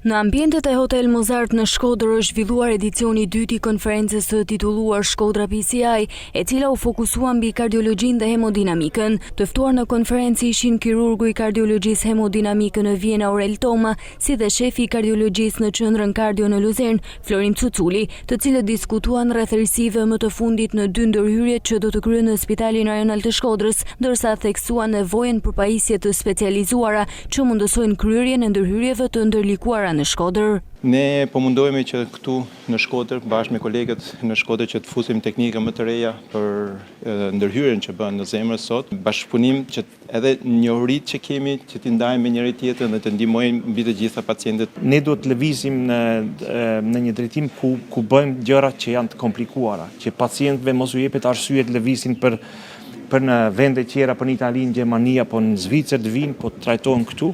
Në ambientet e Hotel Mozart në Shkodër është zhvilluar edicioni i dytë i konferencës së titulluar Shkodra PCI, e cila u fokusua mbi kardiologjinë dhe hemodinamikën. Të ftuar në konferencë ishin kirurgu i kardiologjisë hemodinamike në Vjena Aurel Toma, si dhe shefi i kardiologjisë në Qendrën Kardio në Luzern, Florim Cuculi, të cilët diskutuan rreth rrisive më të fundit në 2 ndërhyrjet që do të kryen në Spitalin Rajonal të Shkodrës, ndërsa theksuan nevojën për pajisje të specializuara që mundësojnë kryerjen e ndërhyrjeve të ndërlikuara në Shkodër. Ne po mundohemi që këtu në Shkodër, bashkë me kolegët në Shkodër, që të fusim teknika më të reja për ndërhyrjen që bën në zemër sot, bashkëpunim që edhe njohuritë që kemi që t'i ndajmë me njëri tjetrën dhe të ndihmojmë mbi të gjitha pacientët. Ne duhet të lëvizim në një drejtim ku bëjmë gjëra që janë të komplikuara, që pacientëve mos u jepet arsye të lëvizin për në vende tjera, për në Itali, në Gjermani apo në Zvicër të vinë, po të trajtohen këtu.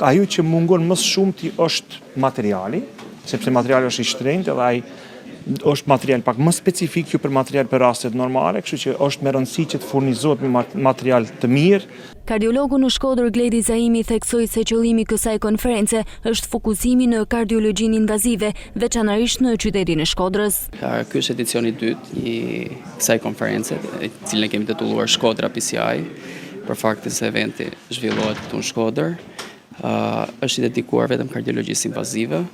Ajo që mungon më shumë është materiali, sepse materiali është i shtrenjtë dhe ai është material pak më specifik që për material për rastet normale, kështu që është me rëndësi që të furnizohet me material të mirë. Kardiologu në Shkodër Gledi Zaimi theksoi se qëllimi kësaj konference është fokusimi në kardiologjinë invazive, veçanërisht në qytetin e Shkodrës. Ky është edicioni i dytë i kësaj konference, e cilën e kemi titulluar Shkodra PCI, për faktin se eventi zhvillohet këtu në Shkodër. Është i dedikuar vetëm kardiologjisë invazive.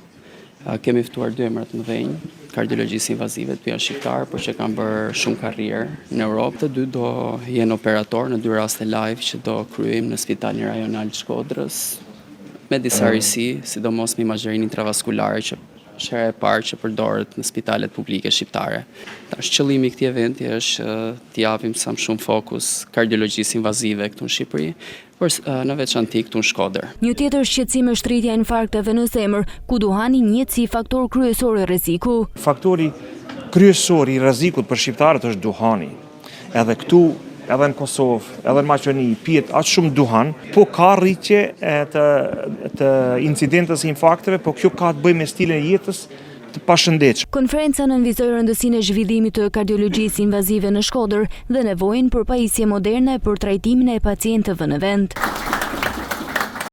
Kemi ftuar 2 emra të mëdhenj, kardiologjisë invazive të janë shqiptar, por që kanë bërë shumë karrierë në Europë. Të dy do jenë operator në 2 raste live që do kryejmë në Spitalin Rajonal të Shkodrës, me disa risi, sidomos me imazherinë intravaskulare që është hera e parë që përdoret në spitalet publike shqiptare. Tash qëllimi i këtij eventi është t'i japim sa më shumë fokus kardiologjisë invazive këtu në Shqipëri, por në veçantë këtu në Shkodër. Një tjetër shqetësim është rritja e infarkteve në zemër, ku duhani njihet si faktor kryesor i rreziku. Faktori kryesor i rrezikut për shqiptarët është duhani. Edhe këtu, edhe në Kosovë, edhe në Maqedoni, pihet aq shumë duhan, po ka rritje të incidentës së infarkteve, po kjo ka të bëjë me stilin e jetës të pashëndetshëm. Konferenca nënvizoi rëndësinë e zhvillimit të kardiologjisë invazive në Shkodër dhe nevojën për pajisje moderne për trajtimin e pacientëve në vend.